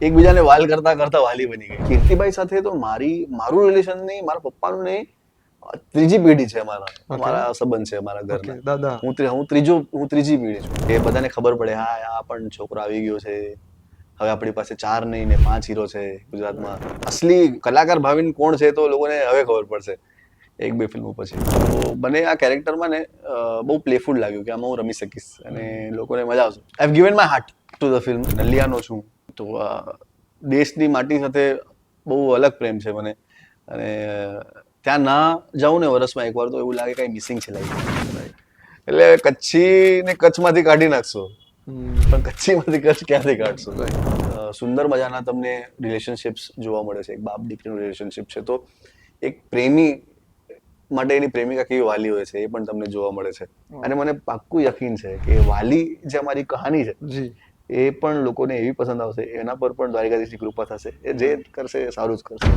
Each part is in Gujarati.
એકબીજાને વાલ કરતા કરતા વાલી બની ગઈ. કીર્તિભાઈ સાથે તો મારું રિલેશન નહીં, મારા પપ્પાનું નહીં, ત્રીજી પેઢી છે મારા સંબંધ છે મારા ઘરના. દાદા હું ત્રીજી પેઢી છું. એ બધાને ખબર પડે, હા આ પણ છોકરો આવી ગયો છે, હવે આપણી પાસે 4 નહીં ને 5 હીરો છે ગુજરાતમાં. અસલી કલાકાર ભાવિન કોણ છે તો લોકોને હવે ખબર પડશે 1-2 ફિલ્મો પછી. તો મને આ કેરેક્ટરમાં ને બહુ પ્લેફુલ લાગ્યું કે આમાં હું રમી શકીશ અને લોકોને મજા આવશે. I have given my heart to the film. નલિયાનો છું તો દેશની માટી સાથે બહુ અલગ પ્રેમ છે મને, અને ત્યાં ના જાઉં ને વર્ષમાં એકવાર તો એવું લાગે કઈ મિસિંગ છે લાઈફ. એટલે કચ્છીને કચ્છમાંથી કાઢી નાખશો પણ કચ્છીમાંથી કચ્છ ક્યાંથી કાઢશો. સુંદર મજાના તમને રિલેશનશિપ્સ જોવા મળે છે. એક બાપ દીકરીનું રિલેશનશિપ છે તો એક પ્રેમી માટે એની પ્રેમિકા કેવી વાલી હોય છે એ પણ તમને જોવા મળે છે. અને મને પાક્કું યકીન છે કે વાલી જે અમારી કહાની છે એ પણ લોકોને એવી પસંદ આવશે, એના પર પણ દ્વારિકાધીશની કૃપા થશે. એ જે કરશે એ સારું જ કરશે.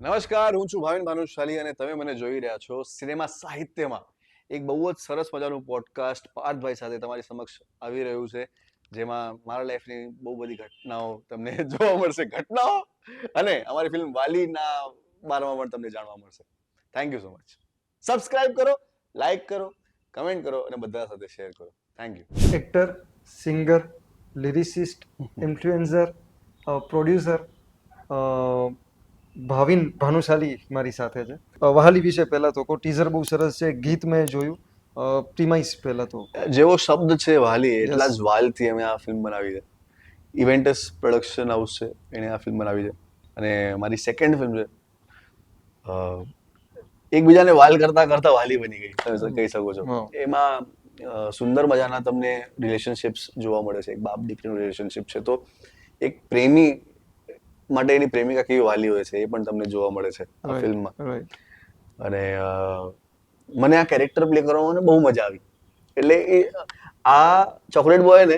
નમસ્કાર, હું છું ભાવિન ભાનુશાલી અને તમે મને જોઈ રહ્યા છો સિનેમા સાહિત્યમાં. એક બહુ જ સરસ મજાનું પોડકાસ્ટ પાર્થભાઈ સાથે તમારી સમક્ષ આવી રહ્યું છે, જેમાં મારા લાઈફની બહુ બધી ઘટનાઓ તમને જોવા મળશે. ઘટનાઓ અને અમારી ફિલ્મ વાલીના બારમાં પણ તમને જાણવા મળશે. Thank you so much. Subscribe કરો, લાઈક કરો, કમેન્ટ કરો અને બધા સાથે શેર કરો. Thank you. Actor, singer, lyricist, influencer, producer Bhavin Bhanushali મારી સાથે છે. વહાલી વિશે પહેલા તો ટીઝર બહુ સરસ છે, ગીત મેં જોયું. પ્રીમાઇસ પહેલા તો જેવો શબ્દ છે વાલી, એટલા જ વાલથી અમે આ ફિલ્મ બનાવી છે. ઇવેન્ટસ પ્રોડક્શન હાઉસ છે, એણે આ ફિલ્મ બનાવી છે અને મારી સેકન્ડ ફિલ્મ છે. એકબીજાને વાલ કરતા કરતા વાલી બની ગઈ, તમે કહી શકો છો. એમાં સુંદર મજાના તમને રિલેશનશિપ્સ જોવા મળે છે. એક બાપ દીકરીનું રિલેશનશિપ છે તો એક પ્રેમી માટે એની પ્રેમિકા કેવી વાલી હોય છે એ પણ તમને જોવા મળે છે આ ફિલ્મમાં. અને મને આ કેરેક્ટર પ્લે કરવામાં બહુ મજા આવી. એટલે એ આ ચોકલેટ બોય ને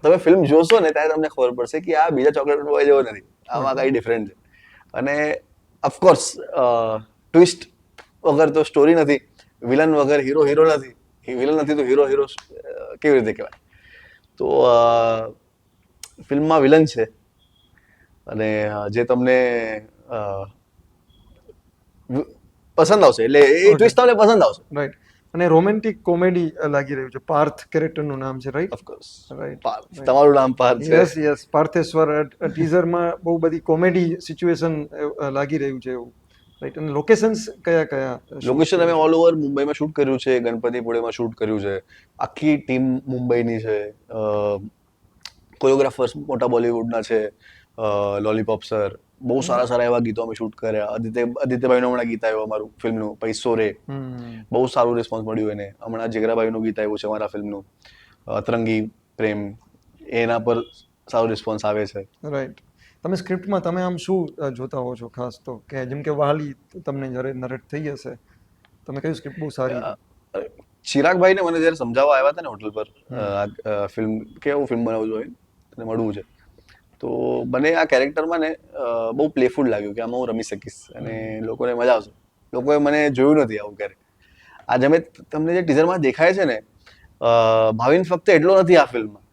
તમે ફિલ્મ જોશો ને ત્યારે તમને ખબર પડશે કે આ બીજા ચોકલેટ બોય જેવો નથી, આમાં કઈ ડિફરન્ટ છે. અને ઓફકોર્સ ટ્વિસ્ટ વગર તો સ્ટોરી નથી, વિલન વગર હીરો નથી, વિલન નથી તો હીરો કેવી રીતે કહેવાય. તો ફિલ્મમાં વિલન છે અને જે તમને પસંદ આવશે, એટલે એ ટ્વિસ્ટ તમને પસંદ આવશે. રાઈટ. અને રોમેન્ટિક કોમેડી લાગી રહ્યું છે. પાર્થ કેરેક્ટરનું નામ છે, રાઈટ? Of course right. તમારું નામ પાર્થ છે. યસ પાર્થેશ્વર. ટીઝરમાં બહુ બધી કોમેડી સિચ્યુએશન લાગી રહ્યું છે એવું, રાઈટ? અને લોકેશન્સ કયા લોકેશન અમે ઓલ ઓવર મુંબઈમાં શૂટ કર્યું છે, ગણપતિપુળેમાં શૂટ કર્યું છે. આખી ટીમ મુંબઈની છે. કોરિયોગ્રાફર્સ મોટા બોલિવૂડના છે. લોલીપોપ સર, બહુ સારા એવા ગીતો અમે શૂટ કર્યા. આદિત્યભાઈનું હમણાં ગીત આવ્યું અમારું ફિલ્મનું પૈસો રે, બહુ સારું રિસ્પોન્સ મળ્યું એને. હમણાં જીગરાભાઈનું ગીત આવ્યું છે અમારા ફિલ્મનું અતરંગી પ્રેમ, એના પર સારો રિસ્પોન્સ આવે છે. રાઈટ. તમે સ્ક્રિપ્ટમાં તમે આમ શું જોતા હો છો ખાસ તો, કે જેમ કે વાલી તમને જ્યારે નરેટ થઈ હશે, તમે કયું સ્ક્રિપ્ટ બહુ સારી? ચિરાગભાઈને મને જ્યારે સમજાવવા આવ્યા હતા ને હોટલ પર ફિલ્મ કેવું ફિલ્મ બનાવવું જોઈએ અને મળવું છે, તો મને આ કેરેક્ટરમાં ને બહુ પ્લેફુલ લાગ્યું કે આમાં હું રમી શકીશ અને લોકોને મજા આવશે. લોકોએ મને જોયું નથી આવું ક્યારે. આ જેમ તમને જે ટીઝરમાં દેખાય છે ને, ભાવિન ફક્ત એટલો નથી આ ફિલ્મમાં.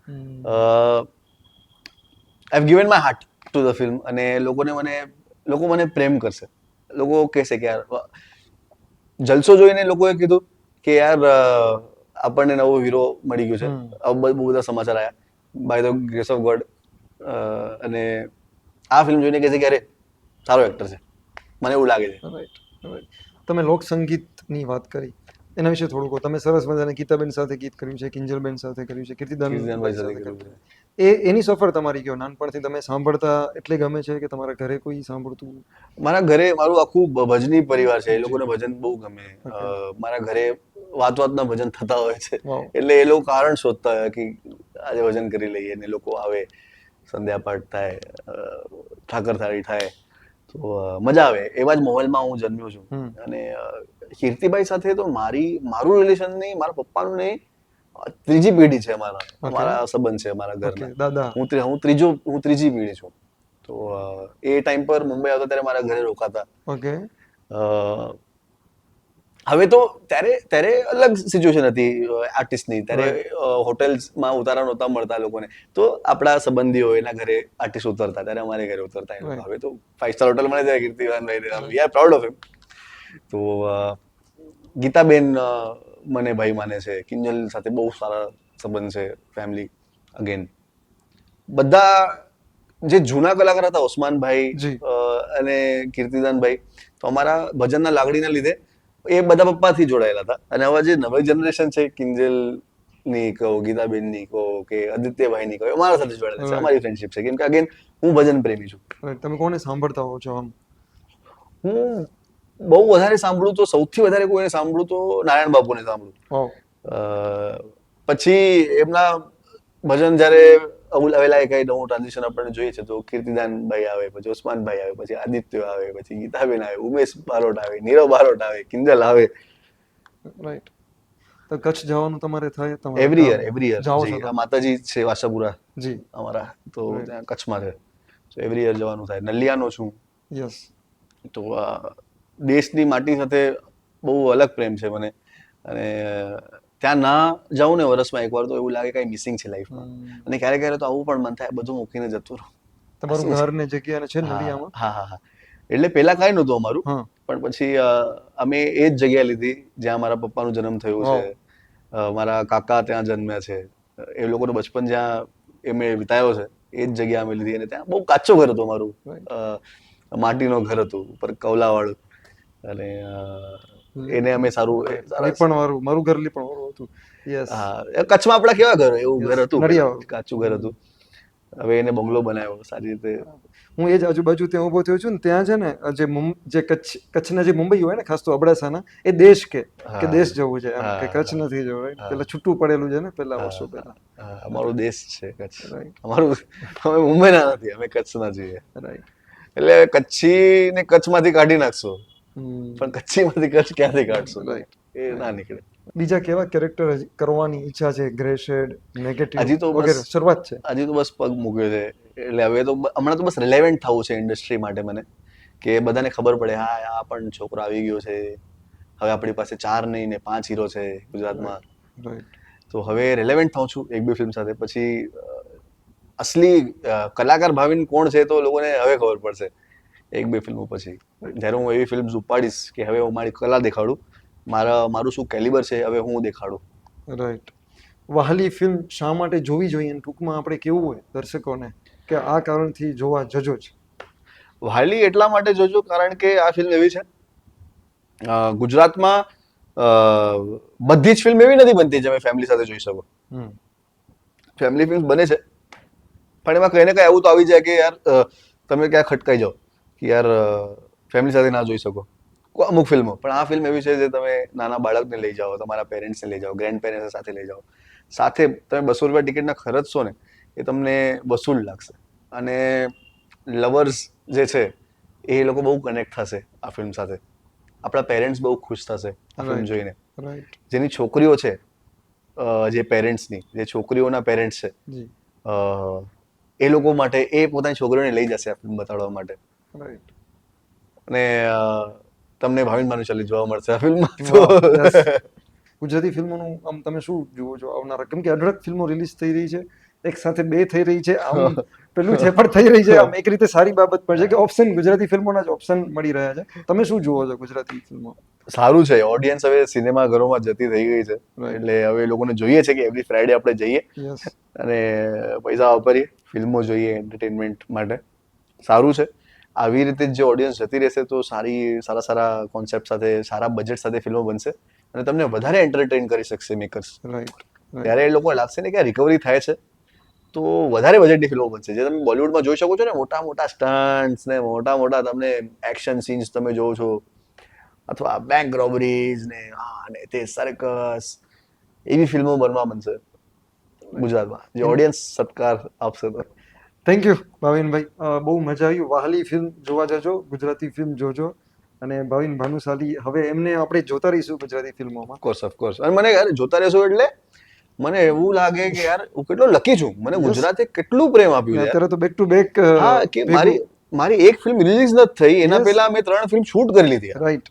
આઈ have given my heart to the film અને લોકો મને પ્રેમ કરશે. લોકો કહેશે કે યાર, જલસો જોઈને લોકોએ કીધું કે યાર આપણને નવો હીરો મળી ગયો છે. બહુ બધા સમાચાર આવ્યા by the grace of God. અને આ ફિલ્મ જોઈને કહે છે કે અરે સારો એક્ટર છે, મને એવું લાગે છે. રાઈટ. તમે લોક સંગીતની વાત કરી, એના વિશે થોડું કહો. તમે સરસ મજાને ગીતાબેન સાથે ગીત કર્યું છે, કિંજલબેન સાથે કર્યું છે, કીર્તિદાનભાઈ સાથે કર્યું છે. એની સફર તમારી કયો? નાનપણથી તમે સાંભળતા એટલે ગમે છે કે તમારા ઘરે કોઈ સાંભળતું? મારા ઘરે મારું આખું ભજની પરિવાર છે, એ લોકોને ભજન બહુ ગમે. મારા ઘરે વાતના ભજન થતા હોય છે, એટલે એ લોકો કારણ શોધતા હોય કે આજે ભજન કરી લઈએ. ને લોકો આવે, સંધ્યા પાઠ થાય, ઠાકર થાળી થાય, તો મજા આવે. એવા જ માહોલમાં હું જન્મ્યો છું. અને કીર્તિભાઈ સાથે તો મારું રિલેશન નહીં, મારા પપ્પાનું નહીં, ત્રીજી પેઢી છે મારા સંબંધ છે મારા ઘરના. દાદા હું ત્રીજી પેઢી છું. તો એ ટાઈમ પર મુંબઈ આવતા ત્યારે મારા ઘરે રોકાતા. હવે તો ત્યારે અલગ સિચ્યુએશન હતી આર્ટિસ્ટની. ત્યારે હોટેલ્સમાં ઉતારા નહોતા મળતા લોકોને, તો આપણા સંબંધીઓ એના ઘરે આર્ટિસ્ટ ઉતરતા, ત્યારે અમારે ઘરે ઉતરતા. હવે તો 5 સ્ટાર હોટલ મળે છે કીર્તિદાનભાઈ, we are proud of him. તો ગીતાબેન મને ભાઈ માને છે, કિંજલ સાથે બહુ સારા સંબંધ છે, ફેમિલી. અગેન બધા જે જૂના કલાકાર હતા, ઓસમાનભાઈ અને કીર્તિદાનભાઈ, તો અમારા ભજનના લાગણીના લીધે એ બધા પપ્પાથી જોડાયેલા હતા. અને હવે જે નવી જનરેશન છે, કિંજલ ની કહો, ગીતાબેન ની કહો કે આદિત્યભાઈ ની કહો, અમારા સાથે જોડાયેલા છે, અમારી ફ્રેન્ડશિપ છે. કેમ કે અગેન હું ભજન પ્રેમી છું. તમે કોને સાંભળતા હો છો? આમ હું બહુ વધારે સાંભળું તો, સૌથી વધારે કોઈને સાંભળું તો નારાયણ બાપુને સાંભળું. પછી એમના ભજન જયારે આવેલા કઈ નવું ટ્રાન્ઝિશન આપણે જોઈએ છે તો કીર્તિદાનભાઈ આવે, પછી ઓસમાનભાઈ આવે, પછી આદિત્ય આવે, પછી ગીતાબેન આવે, ઉમેશ બારોટ આવે, નીરવ બારોટ આવે, કિંજલ આવે. રાઈટ. તો કચ્છ જવાનું તમારે થાય? એવરી યર માતાજી છે વાસાપુરા જી અમારા, તો ત્યાં કચ્છમાં છે, તો એવરી યર જવાનું થાય. નલિયાનો છું. યસ. તો દેશની માટી સાથે બહુ અલગ પ્રેમ છે મને. અને ત્યાં ના જાઉં ને વર્ષમાં એકવાર, તો એવું લાગે કઈ મિસિંગ છે લાઈફમાં. અને ક્યારેક ક્યારેક તો આવું પણ મન થાય, બધું મૂકીને જતું રહું. તમારું ઘર ને જગ્યા છે નલિયામાં? હા. એટલે પેલા કઈ નહોતું અમારું, પણ પછી અમે એ જ જગ્યા લીધી જ્યાં મારા પપ્પાનો જન્મ થયો છે, મારા કાકા ત્યાં જન્મ્યા છે, એ લોકોનો બચપન જ્યાં એમણે વિતાયો છે, એ જ જગ્યા અમે લીધી. અને ત્યાં બહુ કાચું ઘર હતું અમારું, માટીનો ઘર હતું ઉપર કૌલાવાળું. અને એને અમે સારું મારું ઘર લીપણ વાળું હતું. યસ. કચ્છમાં આપડા કેવા ઘર, એવું ઘર હતું, કાચું ઘર હતું. હવે એને બંગલો બનાવ્યો સારી રીતે. હું એ જ આજુબાજુ ત્યાં ઉભો થયો છું ને, ત્યાં છે ને જે કચ્છના જે મુંબઈ હોય ને, ખાસ તો અબડાસાના, એ દેશ કે દેશ જવું છે, એમ કે કચ્છ નથી જવું. રાઈટ. પેલા છૂટું પડેલું છે ને પેલા વર્ષો પહેલા. અમારો દેશ છે કચ્છ. અમારું, અમે મુંબઈના નથી, અમે કચ્છના છીએ. રાઈટ. એટલે કચ્છી ને કચ્છમાંથી કાઢી નાખશો, પણ કચ્છીમાંથી કચ્છ ક્યાંથી કાઢશો? રાઈટ. એ ના નીકળે. બીજા કેવા કેરેક્ટર કરવાની ઈચ્છા છે? ગ્રે શેડ, નેગેટિવ, હજી તો વગેરે શરૂઆત છે? હજી તો બસ પગ મૂક્યો છે. એટલે હવે તો હમણાં તો બસ રિલેવન્ટ થવું છે ઇન્ડસ્ટ્રી માટે મને, કે બધાને ખબર પડે, હા આ પણ છોકરો આવી ગયો છે. હવે આપણી પાસે 4 નહીં ને 5 હીરો છે ગુજરાતમાં. તો હવે રિલેવન્ટ થાઉં છું 1-2 ફિલ્મ સાથે. પછી અસલી કલાકાર ભાવિન કોણ છે તો લોકોને હવે ખબર પડશે 1-2 ફિલ્મો પછી, જ્યારે હું એવી ફિલ્મ્સ ઉપાડીશ કે હવે હું મારી કલા દેખાડું, મારું શું કેલિબર છે હવે હું દેખાડું. રાઈટ. વહાલી ફિલ્મ શા માટે જોવી જોઈએ? ટૂંકમાં આપણે કેવું હોય દર્શકોને કે આ કારણથી જોવા જજો જ? વહાલી એટલા માટે જોજો કારણ કે આ ફિલ્મ એવી છે, ગુજરાતમાં બધી જ ફિલ્મ એવી નથી બનતી જે તમે ફેમિલી સાથે જોઈ શકો. ફેમિલી ફિલ્મ બને છે, પણ એમાં કઈ ને કઈ એવું તો આવી જાય કે યાર તમે ક્યાં ખટકાઈ જાઓ કે યાર ફેમિલી સાથે ના જોઈ શકો અમુક ફિલ્મો. પણ આ ફિલ્મ એવી છે જે તમે નાના બાળકને લઈ જાઓ, તમારા પેરેન્ટ્સને લઈ જાઓ, ગ્રેન્ડ પેરેન્ટ્સ સાથે લઈ જાઓ, સાથે તમે 200 રૂપિયા ટિકિટના ખર્ચશો ને એ તમને વસૂલ લાગશે. અને લવર્સ જે છે એ લોકો બહુ કનેક્ટ થશે આ ફિલ્મ સાથે. આપણા પેરેન્ટ્સ બહુ ખુશ થશે આ ફિલ્મ જોઈને. જેની છોકરીઓ છે, જે પેરેન્ટ્સની, જે છોકરીઓના પેરેન્ટ્સ છે, એ લોકો માટે એ પોતાની છોકરીઓને લઈ જશે આ ફિલ્મ બતાડવા માટે. અને તમને ભાવિન ભાનુશાલી જોવા મળશે આ ફિલ્મમાં. ગુજરાતી ફિલ્મોનું આમ તમે શું જુઓ છો આવનારા? કેમ કે અઢળક ફિલ્મો રિલીઝ થઈ રહી છે, એક સાથે 2 થઈ રહી છે, આમ પેલું છે પણ થઈ રહી છે. આમ એક રીતે સારી બાબત પણ છે કે ઓપ્શન, ગુજરાતી ફિલ્મોના જ ઓપ્શન મળી રહ્યા છે. તમે શું જુઓ છો ગુજરાતી ફિલ્મો? સારું છે, ઓડિયન્સ હવે સિનેમા ઘરોમાં જતી થઈ ગઈ છે, એટલે હવે લોકોને જોઈએ છે કે એવરી ફ્રાઈડે આપણે જઈએ અને પૈસા વાપરીએ, ફિલ્મો જોઈએ એન્ટરટેનમેન્ટ માટે. સારું છે. આવી રીતે જે ઓડિયન્સ જતી રહેશે તો સારા કોન્સેપ્ટ સાથે, સારા બજેટ સાથે ફિલ્મો બનશે અને તમને વધારે એન્ટરટેન કરી શકશે મેકર્સ. ત્યારે એ લોકોને લાગશે ને કે રિકવરી થાય છે, તો વધારે બજેટની ફિલ્મો બનશે. જે તમે બોલિવૂડમાં જોઈ શકો છો ને, મોટા મોટા સ્ટન્ટ્સ ને મોટા તમને એક્શન સીન્સ તમે જોવો છો, અથવા બેંક રોબરીઝ ને આ ને તે સર્કસ, એવી ફિલ્મો બનવા બનશે ગુજરાતમાં, જે ઓડિયન્સ સત્કાર આપશે. તો થેન્ક યુ ભાવિનભાઈ, બહુ મજા આવી. વહાલી ફિલ્મ જોવા જજો, ગુજરાતી ફિલ્મ જોજો. અને ભાવિન ભાનુશાલી, હવે એમને આપણે જોતા રહીશું ગુજરાતી ફિલ્મોમાં. ઓફકોર્સ. અને મને યાર જોતા રહેશો એટલે મને એવું લાગે કે યાર હું કેટલો લકી છું, મને ગુજરાતે કેટલું પ્રેમ આપ્યું છે. અત્યારે તો બેક ટુ બેક. હા, કે મારી એક ફિલ્મ રિલીઝ નથી થઈ એના પહેલા મેં 3 ફિલ્મ શૂટ કરી લીધી. રાઈટ.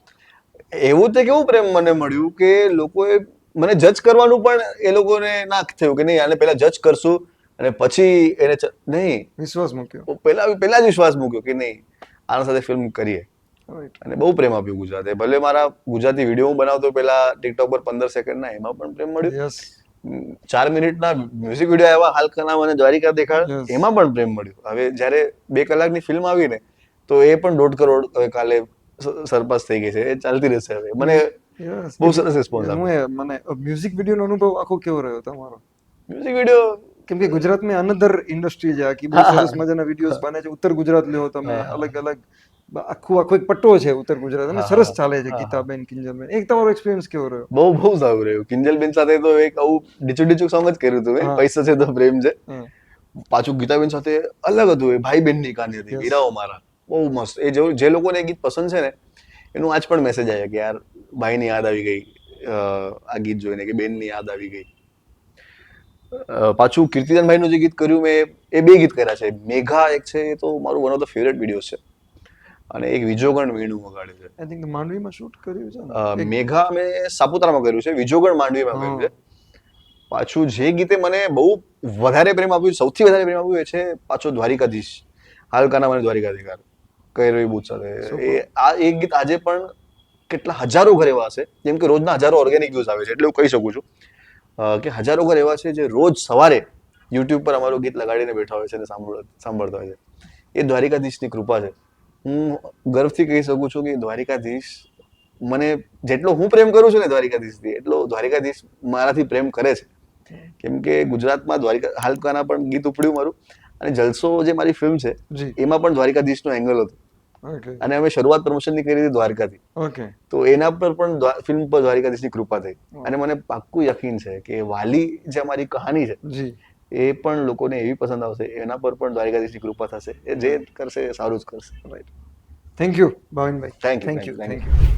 એવું તે કેવું પ્રેમ મને મળ્યું કે લોકોએ મને જજ કરવાનું પણ એ લોકોને ના થયું કે નહીં આને પહેલા જજ કરશું અને પછી એને નહીં, વિશ્વાસ મૂક્યો. પહેલા જ વિશ્વાસ મૂક્યો કે નહીં આના સાથે ફિલ્મ કરીએ. રાઈટ. અને બહુ પ્રેમ આપ્યો ગુજરાતે. ભલે મારા ગુજરાતી વિડીયો હું બનાવતો પેલા ટિકટોક પર 15 સેકન્ડના એમાં પણ પ્રેમ મળ્યો. યસ. 4 મિનિટના મ્યુઝિક વિડીયો આવ્યા હાલકા નામ અને દ્વારિકા દેખાડ Yes. એમાં પણ પ્રેમ મળ્યો. હવે જ્યારે 2 કલાકની ફિલ્મ આવી ને તો એ પણ 1.5 કરોડ હવે કાલે સરપાસ થઈ ગઈ છે. એ ચાલતી રહેશે હવે. મને યસ. બહુ સરસ રિસ્પોન્સ હું આપ્યો. મને મ્યુઝિક વિડીયોનો અનુભવ આખો કેવો રહ્યો તમારો? મ્યુઝિક વિડીયો કેમ કે ગુજરાતમાં અનધર ઇન્ડસ્ટ્રી છે આખી, બહુ સરસ મજાના વિડીયોઝ બને છે. ઉત્તર ગુજરાત લ્યો તમે, અલગ અલગ આખો એક પટ્ટો છે ઉત્તર ગુજરાત અને સરસ ચાલે છે. ગીતાબેન, કિંજલબેન, એક તમારો એક્સપિરિયન્સ કેવો રહ્યો? બહુ સારું રહ્યું. કિંજલબેન સાથે તો એક આવું ડીચુક સોંગ જ કર્યું હતું. હા. પૈસા છે તો પ્રેમ છે. હમ. પાછું ગીતાબેન સાથે અલગ હતું. એ ભાઈ બહેનની કહાની હતી. Yes. વીરાઓ મારા બહુ મસ્ત. એ જે લોકોને એ ગીત પસંદ છે ને એનું આજ પણ મેસેજ આવ્યા કે યાર ભાઈની યાદ આવી ગઈ આ ગીત જોઈને, કે બેનની યાદ આવી ગઈ. પાછું કીર્તિદાનભાઈનું જે ગીત કર્યું મેં એ 2 ગીત કર્યા છે. મેઘા એક છે એ તો મારું one of the favourite videos છે અને એક વિજોગણ વીણું વગાડ્યું છે. આઈ થિંક માંડવીમાં શૂટ કર્યું છે ને? મેઘા મેં સાપુતારામાં કર્યું છે, વિજોગણ માંડવીમાં કર્યું છે. પાછું જે ગીતે મને બહુ વધારે પ્રેમ આપ્યું, સૌથી વધારે પ્રેમ આપ્યું એ છે પાછો દ્વારિકાધીશ, હાલકાના મને દ્વારિકાધીકાર કઈ રહી બુત સાથે. આ એક ગીત આજે પણ કેટલા હજારો ઘર એવા હશે, જેમ કે રોજના હજારો ઓર્ગેનિક વ્યૂઝ આવે છે, એટલે હું કહી શકું છું કે હજારો ઘર એવા છે જે રોજ સવારે યુટ્યુબ પર અમારું ગીત લગાડીને બેઠા હોય છે અને સાંભળતા હોય છે. એ દ્વારિકાધીશની કૃપા છે. હું ગર્વથી કહી શકું છું કે દ્વારિકાધીશ મને જેટલો હું પ્રેમ કરું છું ને દ્વારિકાધીશથી, એટલો દ્વારિકાધીશ મારાથી પ્રેમ કરે છે. કેમ કે ગુજરાતમાં હાલકાના પણ ગીત ઉપડ્યું મારું અને જલસો જે મારી ફિલ્મ છે જી. એમાં પણ દ્વારિકાધીશનો એંગલ હતો ઓકે. અને અમે શરૂઆત પ્રમોશનની કરી હતી દ્વારકાથી. ઓકે. તો એના પર પણ ફિલ્મ પર દ્વારિકાધીશની કૃપા થઈ અને મને પાક્કું યકીન છે કે વાલી જે અમારી કહાની છે જી. એ પણ લોકોને એવી પસંદ આવશે, એના પર પણ દ્વારિકાધીશની કૃપા થશે. એ જે કરશે એ સારું જ કરશે. Right. Thank you Bhavinbhai. Thank you, thank you. thank you.